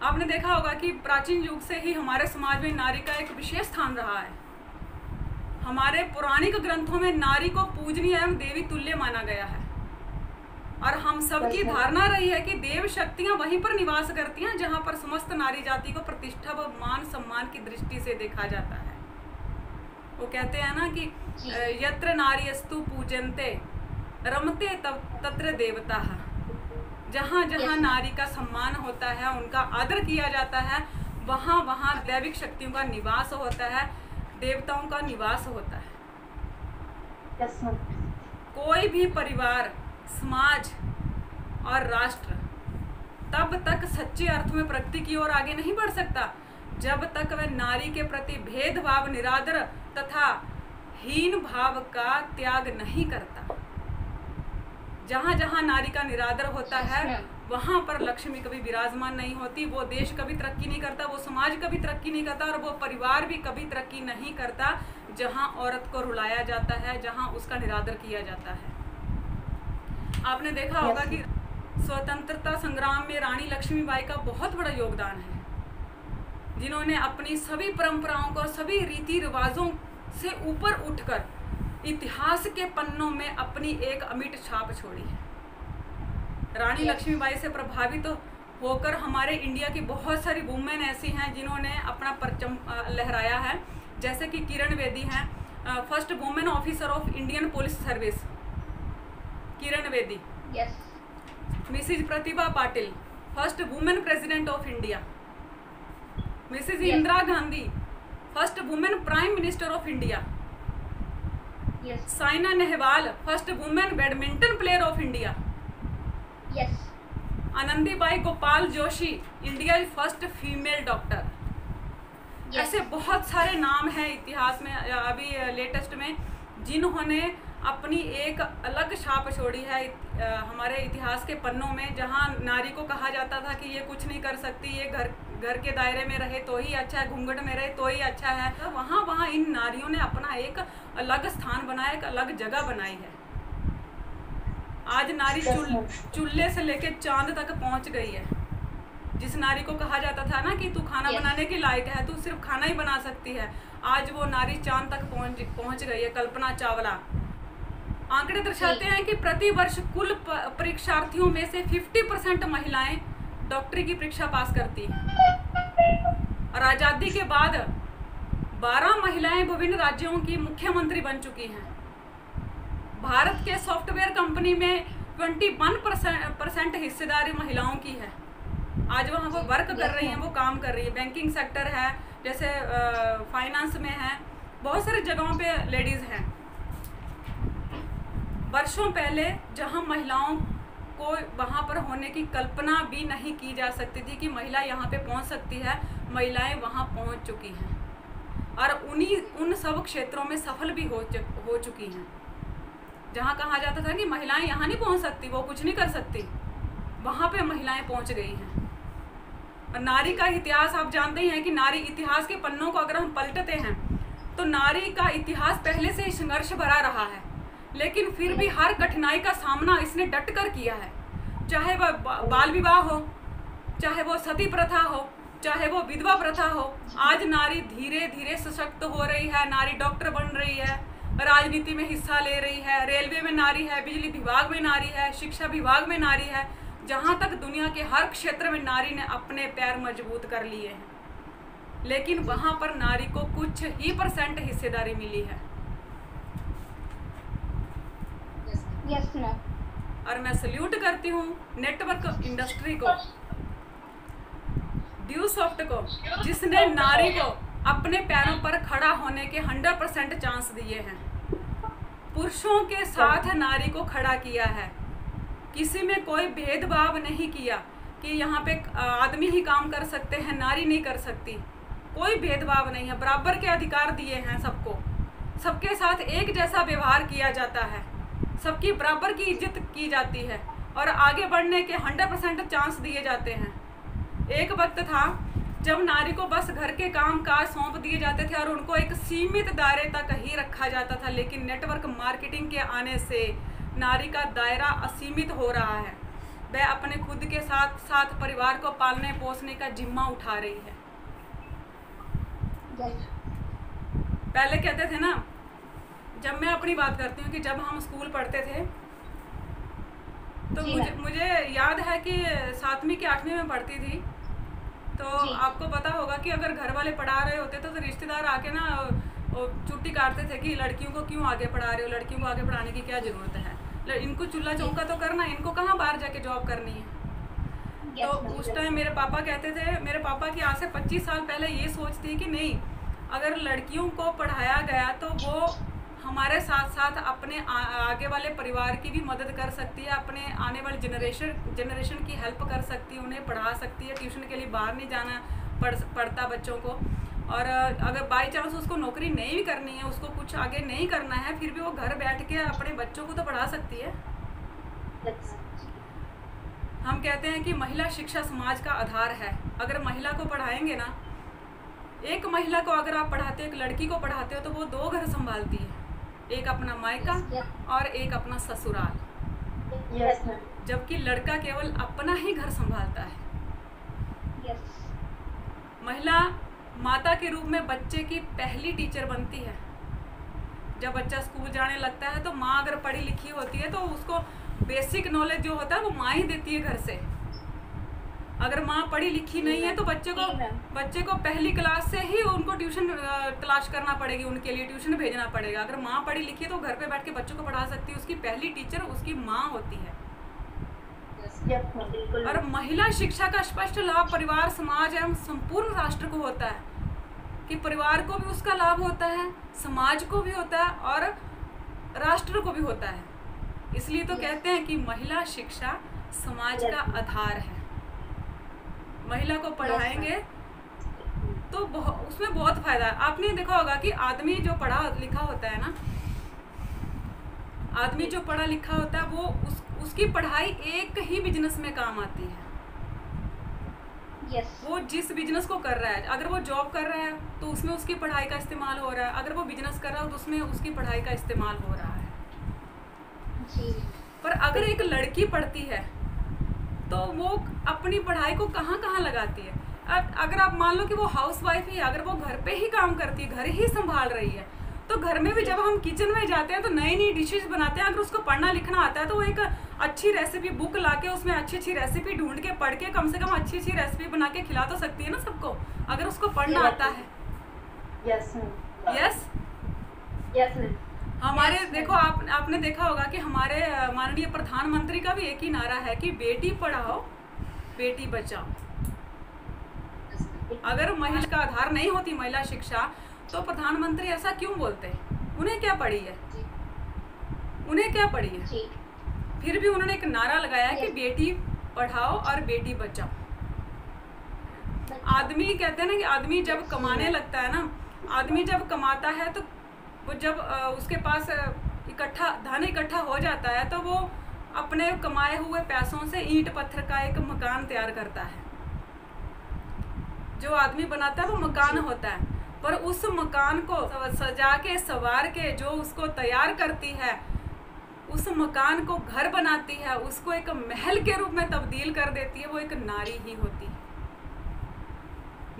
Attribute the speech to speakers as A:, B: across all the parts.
A: आपने देखा होगा कि प्राचीन युग से ही हमारे समाज में नारी का एक विशेष स्थान रहा है। हमारे पौराणिक ग्रंथों में नारी को पूजनीय एवं देवी तुल्य माना गया है और हम सबकी धारणा रही है कि देव शक्तियां वहीं पर निवास करती हैं जहां पर समस्त नारी जाति को प्रतिष्ठा व मान सम्मान की दृष्टि से देखा जाता है। वो कहते हैं ना कि यत्र नार्यस्तु पूजन्ते रमते तत्र देवता। जहाँ जहाँ नारी का सम्मान होता है, उनका आदर किया जाता है, वहाँ वहाँ दैविक शक्तियों का निवास होता है, देवताओं का निवास होता है। कोई भी परिवार, समाज और राष्ट्र तब तक सच्चे अर्थ में प्रगति की ओर आगे नहीं बढ़ सकता जब तक वह नारी के प्रति भेदभाव, निरादर तथा हीन भाव का त्याग नहीं करता। जहाँ जहाँ नारी का निरादर होता है वहाँ पर लक्ष्मी कभी विराजमान नहीं होती, वो देश कभी तरक्की नहीं करता, वो समाज कभी तरक्की नहीं करता और वो परिवार भी कभी तरक्की नहीं करता जहाँ औरत को रुलाया जाता है, जहाँ उसका निरादर किया जाता है। आपने देखा होगा कि स्वतंत्रता संग्राम में रानी लक्ष्मीबाई का बहुत बड़ा योगदान है, जिन्होंने अपनी सभी परंपराओं को, सभी रीति रिवाजों से ऊपर उठकर इतिहास के पन्नों में अपनी एक अमिट छाप छोड़ी है। रानी लक्ष्मीबाई से प्रभावित होकर हमारे इंडिया की बहुत सारी वुमेन ऐसी हैं जिन्होंने अपना परचम लहराया है, जैसे कि किरण बेदी हैं, first women officer of Indian police service Kiran Bedi. Mrs Pratibha Patil, first women president of India. Mrs Indira Gandhi, first women prime minister of India. Saina Nehwal, first women badminton player of India. Anandibai Gopal Joshi, India first female doctor. ऐसे बहुत सारे नाम हैं इतिहास में, अभी लेटेस्ट में, जिन्होंने अपनी एक अलग छाप छोड़ी है हमारे इतिहास के पन्नों में। जहां नारी को कहा जाता था कि ये कुछ नहीं कर सकती, ये घर के दायरे में रहे तो ही अच्छा है, घूंघट में रहे तो ही अच्छा है, तो वहाँ इन नारियों ने अपना एक अलग स्थान बनाया, एक अलग जगह बनाई है। आज नारी चूल्हे से लेके चांद तक पहुंच गई है। जिस नारी को कहा जाता था ना कि तू खाना बनाने के लायक है, तू सिर्फ खाना ही बना सकती है, आज वो नारी चांद तक पहुंच गई है। कल्पना चावला। आंकड़े दर्शाते हैं कि प्रति वर्ष कुल परीक्षार्थियों में से 50% महिलाएं डॉक्टरी की परीक्षा पास करती हैं। और आज़ादी के बाद 12 महिलाएं विभिन्न राज्यों की मुख्यमंत्री बन चुकी हैं। भारत के सॉफ्टवेयर कंपनी में 21% हिस्सेदारी महिलाओं की है। आज वहाँ वो वर्क कर रही हैं, वो काम कर रही है। बैंकिंग सेक्टर है, जैसे फाइनेंस में है, बहुत सारी जगहों पे लेडीज़ हैं। वर्षों पहले जहाँ महिलाओं को वहाँ पर होने की कल्पना भी नहीं की जा सकती थी कि महिला यहाँ पे पहुँच सकती है, महिलाएं वहाँ पहुँच चुकी हैं और उन सब क्षेत्रों में सफल भी हो चुकी हैं। जहाँ कहा जाता था कि महिलाएं यहाँ नहीं पहुँच सकती, वो कुछ नहीं कर सकती, वहाँ पे महिलाएं पहुँच गई हैं। और नारी का इतिहास आप जानते ही हैं कि नारी इतिहास के पन्नों को अगर हम पलटते हैं तो नारी का इतिहास पहले से ही संघर्ष भरा रहा है, लेकिन फिर भी हर कठिनाई का सामना इसने डट कर किया है। चाहे वह बाल विवाह हो, चाहे वो सती प्रथा हो, चाहे वो विधवा प्रथा हो, आज नारी धीरे धीरे सशक्त हो रही है। नारी डॉक्टर बन रही है, राजनीति में हिस्सा ले रही है, रेलवे में नारी है, बिजली विभाग में नारी है, शिक्षा विभाग में नारी है। जहाँ तक दुनिया के हर क्षेत्र में नारी ने अपने पैर मजबूत कर लिए हैं, लेकिन वहाँ पर नारी को कुछ ही % हिस्सेदारी मिली है। और मैं सल्यूट करती हूँ नेटवर्क इंडस्ट्री को, ड्यूसॉफ्ट को, जिसने नारी को अपने पैरों पर खड़ा होने के 100% चांस दिए हैं। पुरुषों के साथ नारी को खड़ा किया है, किसी में कोई भेदभाव नहीं किया कि यहाँ पे आदमी ही काम कर सकते हैं, नारी नहीं कर सकती। कोई भेदभाव नहीं है, बराबर के अधिकार दिए हैं सबको, सबके साथ एक जैसा व्यवहार किया जाता है, सबकी बराबर की इज्जत की जाती है और आगे बढ़ने के 100% चांस दिए जाते हैं। एक वक्त था जब नारी को बस घर के काम काज सौंप दिए जाते थे और उनको एक सीमित दायरे तक ही रखा जाता था, लेकिन नेटवर्क मार्केटिंग के आने से नारी का दायरा असीमित हो रहा है। वह अपने खुद के साथ साथ परिवार को पालने पोसने का जिम्मा उठा रही है। पहले कहते थे ना, जब मैं अपनी बात करती हूँ कि जब हम स्कूल पढ़ते थे तो मुझे याद है कि 7वीं की 8वीं में पढ़ती थी, तो आपको पता होगा कि अगर घर वाले पढ़ा रहे होते तो रिश्तेदार आके ना चुट्टी काटते थे कि लड़कियों को क्यों आगे पढ़ा रहे हो, लड़कियों को आगे पढ़ाने की क्या ज़रूरत है, इनको चूल्हा चौका तो करना, इनको कहाँ बाहर जाके जॉब करनी है। तो उस टाइम मेरे पापा कहते थे, मेरे पापा की आज से 25 साल पहले ये सोच थी कि नहीं, अगर लड़कियों को पढ़ाया गया तो वो हमारे साथ साथ अपने आगे वाले परिवार की भी मदद कर सकती है, अपने आने वाले जनरेशन की हेल्प कर सकती है, उन्हें पढ़ा सकती है, ट्यूशन के लिए बाहर नहीं जाना पड़ता बच्चों को। और अगर बाई चांस उसको नौकरी नहीं भी करनी है, उसको कुछ आगे नहीं करना है, फिर भी वो घर बैठ के अपने बच्चों को तो पढ़ा सकती है। हम कहते हैं कि महिला शिक्षा समाज का आधार है। अगर महिला को पढ़ाएंगे ना, एक महिला को अगर आप पढ़ाते हो, एक लड़की को पढ़ाते हो, तो वो 2 घर संभालती है, एक अपना मायका और एक अपना ससुराल, जबकि लड़का केवल अपना ही घर संभालता है। महिला माता के रूप में बच्चे की पहली टीचर बनती है। जब बच्चा स्कूल जाने लगता है तो माँ अगर पढ़ी लिखी होती है तो उसको बेसिक नॉलेज जो होता है वो माँ ही देती है घर से। अगर माँ पढ़ी लिखी नहीं है तो बच्चे को पहली क्लास से ही उनको ट्यूशन तलाश करना पड़ेगी, उनके लिए ट्यूशन भेजना पड़ेगा। अगर माँ पढ़ी लिखी है तो घर पे बैठ के बच्चों को पढ़ा सकती है, उसकी पहली टीचर उसकी माँ होती है। और महिला शिक्षा का स्पष्ट लाभ परिवार, समाज एवं संपूर्ण राष्ट्र को होता है, कि परिवार को भी उसका लाभ होता है, समाज को भी होता है और राष्ट्र को भी होता है। इसलिए तो कहते हैं कि महिला शिक्षा समाज का आधार है। महिला को पढ़ाएंगे तो उसमें बहुत फायदा है। आपने देखा होगा कि आदमी जो पढ़ा लिखा होता है ना, आदमी जो पढ़ा लिखा होता है वो उसकी पढ़ाई एक ही बिजनेस में काम आती है। वो जिस बिजनेस को कर रहा है, अगर वो जॉब कर रहा है तो उसमें उसकी पढ़ाई का इस्तेमाल हो रहा है, अगर वो बिजनेस कर रहा है तो उसमें उसकी पढ़ाई का इस्तेमाल हो रहा है। पर अगर एक लड़की पढ़ती है तो वो अपनी पढ़ाई को कहाँ कहाँ लगाती है। अगर आप मान लो कि वो हाउस वाइफ ही, अगर वो घर पे ही काम करती है, घर ही संभाल रही है, तो घर में भी जब हम किचन में जाते हैं तो नई नई डिशेज बनाते हैं। अगर उसको पढ़ना लिखना आता है तो वो एक अच्छी रेसिपी बुक लाके उसमें अच्छी अच्छी रेसिपी ढूंढ के पढ़ के कम से कम अच्छी अच्छी रेसिपी बना के खिला तो सकती है ना सबको, अगर उसको पढ़ना आता है। यस हमारे देखो आपने देखा होगा कि हमारे माननीय प्रधानमंत्री का भी एक ही नारा है कि बेटी पढ़ाओ बेटी बचाओ। अगर महिला का आधार नहीं होती महिला शिक्षा तो प्रधानमंत्री ऐसा क्यों बोलते हैं? उन्हें क्या पड़ी है, उन्हें क्या पड़ी है? फिर भी उन्होंने एक नारा लगाया कि बेटी पढ़ाओ और बेटी बचाओ। आदमी कहते हैं ना कि आदमी जब कमाने लगता है ना, आदमी जब कमाता है तो वो जब उसके पास धन इकट्ठा हो जाता है तो वो अपने कमाए हुए पैसों से ईंट पत्थर का एक मकान तैयार करता है। जो आदमी बनाता है वो मकान होता है, पर उस मकान को सजा के संवार के जो उसको तैयार करती है, उस मकान को घर बनाती है, उसको एक महल के रूप में तब्दील कर देती है, वो एक नारी ही होती है।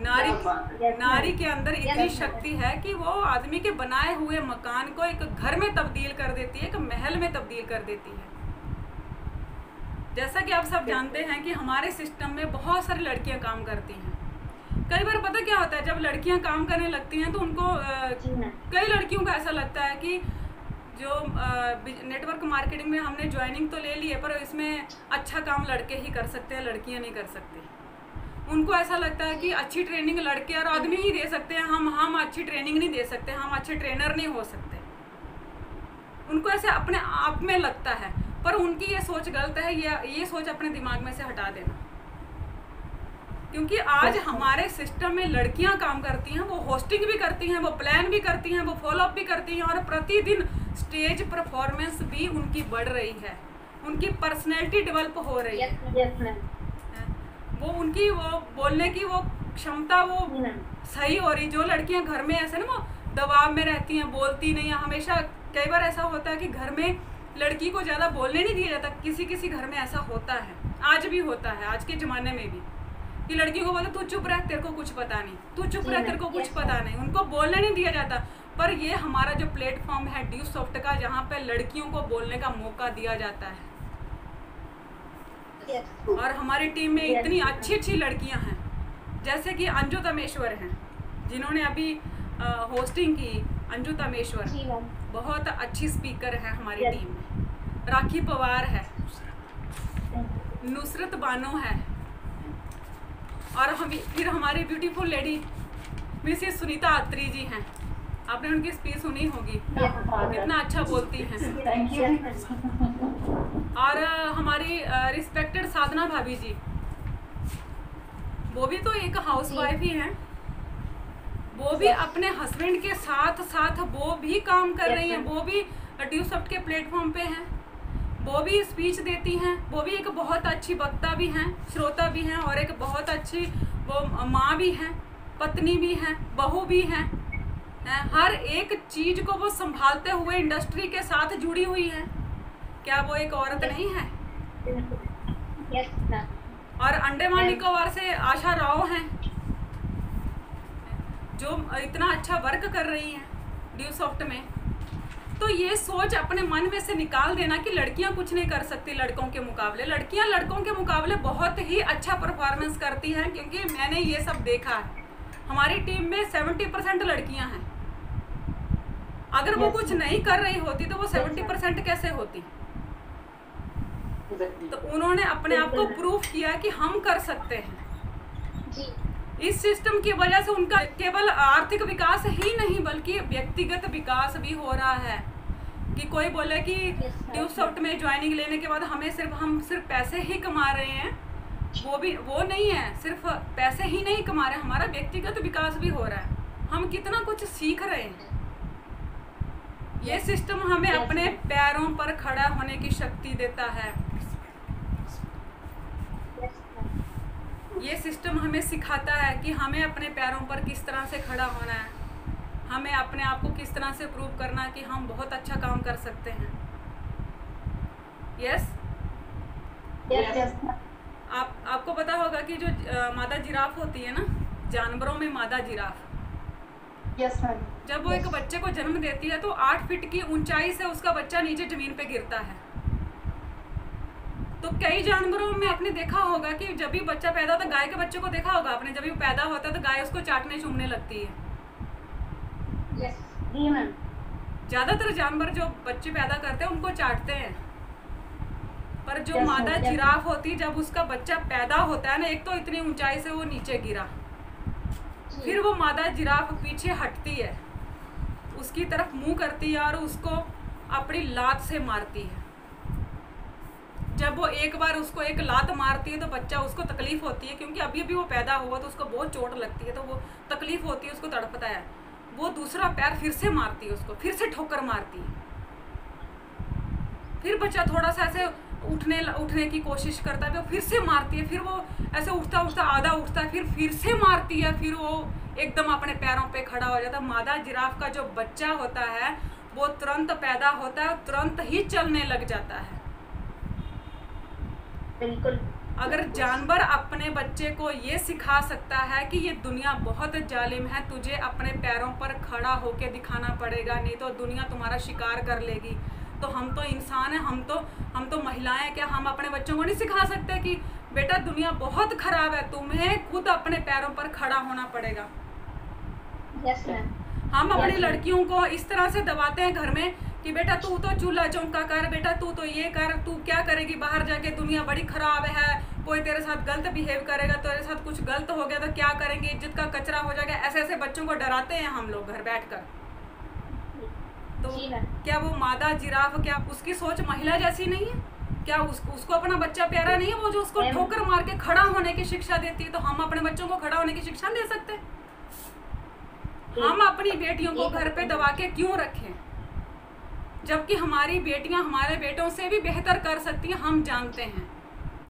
A: नारी के अंदर इतनी शक्ति है कि वो आदमी के बनाए हुए मकान को एक घर में तब्दील कर देती है, एक महल में तब्दील कर देती है। जैसा कि आप सब जानते हैं कि हमारे सिस्टम में बहुत सारी लड़कियां काम करती हैं। कई बार पता क्या होता है, जब लड़कियां काम करने लगती हैं तो उनको कई लड़कियों को ऐसा लगता है कि जो नेटवर्क मार्केटिंग में हमने ज्वाइनिंग तो ले ली है पर इसमें अच्छा काम लड़के ही कर सकते हैं, लड़कियां नहीं कर सकती। उनको ऐसा लगता है कि अच्छी ट्रेनिंग लड़के और आदमी ही दे सकते हैं, हम अच्छी ट्रेनिंग नहीं दे सकते, हम अच्छे ट्रेनर नहीं हो सकते। उनको ऐसे अपने आप में लगता है, पर उनकी ये सोच गलत है। ये सोच अपने दिमाग में से हटा देना, क्योंकि आज हमारे सिस्टम में लड़कियां काम करती हैं, वो होस्टिंग भी करती हैं, वो प्लान भी करती हैं, वो फॉलोअप भी करती हैं और प्रतिदिन स्टेज परफॉर्मेंस भी उनकी बढ़ रही है, उनकी पर्सनैलिटी डेवलप हो रही है, वो उनकी वो बोलने की वो क्षमता वो सही हो रही। जो लड़कियां घर में ऐसे ना वो दबाव में रहती हैं, बोलती नहीं है हमेशा। कई बार ऐसा होता है कि घर में लड़की को ज़्यादा बोलने नहीं दिया जाता, किसी किसी घर में ऐसा होता है। आज भी होता है, आज के ज़माने में भी, कि लड़कियों को बोलते तू चुप रह, तेरे को कुछ पता नहीं, तू चुप रह, तेरे को कुछ पता नहीं, उनको बोलने नहीं दिया जाता। पर ये हमारा जो प्लेटफॉर्म है ड्यूसॉफ्ट का, जहाँ पे लड़कियों को बोलने का मौका दिया जाता है, और हमारी टीम में इतनी अच्छी अच्छी लड़कियाँ हैं, जैसे कि अंजू तमेश्वर हैं, जिन्होंने अभी होस्टिंग की। अंजू तमेश्वर बहुत अच्छी स्पीकर है हमारी टीम में। राखी पवार है, नुसरत बानो है, और फिर हमारी ब्यूटीफुल लेडी मिसेस सुनीता अत्री जी हैं। आपने उनकी स्पीच सुनी होगी, कितना अच्छा बोलती हैं। और हमारी रिस्पेक्टेड साधना भाभी जी, वो भी तो एक हाउसवाइफ ही हैं, वो भी अपने हस्बैंड के साथ साथ वो भी काम कर रही हैं, वो भी ड्यूसॉफ्ट के प्लेटफॉर्म पे हैं, वो भी स्पीच देती हैं, वो भी एक बहुत अच्छी वक्ता भी हैं, श्रोता भी हैं, और एक बहुत अच्छी वो माँ भी हैं, पत्नी भी हैं, बहू भी हैं। हर एक चीज को वो संभालते हुए इंडस्ट्री के साथ जुड़ी हुई है। क्या वो एक औरत नहीं है? और अंडमान निकोबार से आशा राव हैं, जो इतना अच्छा वर्क कर रही हैं ड्यूसॉफ्ट में। तो ये सोच अपने मन में से निकाल देना कि लड़कियां कुछ नहीं कर सकती लड़कों के मुकाबले। लड़कियां लड़कों के मुकाबले बहुत ही अच्छा परफॉर्मेंस करती हैं, क्योंकि मैंने ये सब देखा है। हमारी टीम में 70% लड़कियां हैं। अगर वो कुछ नहीं कर रही होती तो वो 70% कैसे होती? तो उन्होंने अपने आप को प्रूफ किया कि हम कर सकते हैं। इस सिस्टम की वजह से उनका केवल आर्थिक विकास ही नहीं बल्कि व्यक्तिगत विकास भी हो रहा है। कि कोई बोले कि ड्यूसॉफ्ट में ज्वाइनिंग लेने के बाद हम सिर्फ पैसे ही कमा रहे हैं, वो नहीं है। सिर्फ पैसे ही नहीं कमा रहे, हमारा व्यक्तिगत विकास भी हो रहा है। हम कितना कुछ सीख रहे हैं। ये सिस्टम हमें अपने पैरों पर खड़ा होने की शक्ति देता है। ये सिस्टम हमें सिखाता है कि हमें अपने पैरों पर किस तरह से खड़ा होना है, हमें अपने आप को किस तरह से प्रूव करना है कि हम बहुत अच्छा काम कर सकते हैं। यस आपको पता होगा कि जो मादा जिराफ होती है ना, जानवरों में मादा जिराफ, जब वो एक बच्चे को जन्म देती है तो 8 फीट की ऊंचाई से उसका बच्चा नीचे जमीन पे गिरता है। तो कई जानवरों में आपने देखा होगा कि जब भी बच्चा पैदा होता है, गाय के बच्चे को देखा होगा आपने, जब भी पैदा होता है तो गाय उसको चाटने चूमने लगती है। ज्यादातर जानवर जो बच्चे पैदा करते हैं उनको चाटते हैं, पर जो मादा जिराफ होती है, जब उसका बच्चा पैदा होता है ना, एक तो इतनी ऊंचाई से वो नीचे गिरा, फिर वो मादा जिराफ पीछे हटती है, उसकी तरफ मुंह करती है और उसको अपनी लात से मारती है। जब वो एक बार उसको एक लात मारती है तो बच्चा, उसको तकलीफ होती है, क्योंकि अभी अभी वो पैदा हुआ तो उसको बहुत चोट लगती है, तो वो तकलीफ होती है, उसको तड़पता है। वो दूसरा पैर फिर से मारती है, उसको फिर से ठोकर मारती है। फिर बच्चा थोड़ा सा ऐसे उठने की कोशिश करता है, फिर से मारती है, फिर वो ऐसे उठता आधा उठता है, फिर से मारती है, फिर वो एकदम अपने पैरों पे खड़ा हो जाता है। मादा जिराफ का जो बच्चा होता है वो तुरंत पैदा होता है, तुरंत ही चलने लग जाता है।
B: बिल्कुल।
A: अगर जानवर अपने बच्चे को ये सिखा सकता है कि ये दुनिया बहुत जालिम है, तुझे अपने पैरों पर खड़ा होके दिखाना पड़ेगा, नहीं तो दुनिया तुम्हारा शिकार कर लेगी, तो हम तो इंसान हैं, हम तो महिलाएं, क्या हम अपने बच्चों को नहीं सिखा सकते कि बेटा दुनिया बहुत खराब है, तुम्हें खुद अपने पैरों पर खड़ा होना पड़ेगा।
B: Yes ma'am.
A: हम अपनी लड़कियों को इस तरह से दबाते हैं घर में कि बेटा तू तो चूल्हा चौंका कर, बेटा तू तो ये कर, तू क्या करेगी बाहर जाके, दुनिया बड़ी खराब है, कोई तेरे साथ गलत बिहेव करेगा, तेरे साथ कुछ गलत हो गया तो क्या करेंगे, इज्जत का कचरा हो जाएगा। ऐसे बच्चों को डराते हैं हम लोग घर बैठकर। तो क्या वो मादा जिराफ, क्या उसकी सोच महिला जैसी नहीं है? क्या उसको अपना बच्चा प्यारा नहीं है? वो जो उसको ठोकर मार के खड़ा होने की शिक्षा देती है, तो हम अपने बच्चों को खड़ा होने की शिक्षा दे सकते हैं? हम अपनी बेटियों को घर पे दबा के क्यों रखें, जबकि हमारी बेटियां हमारे बेटों से भी बेहतर कर सकती हैं, हम जानते हैं।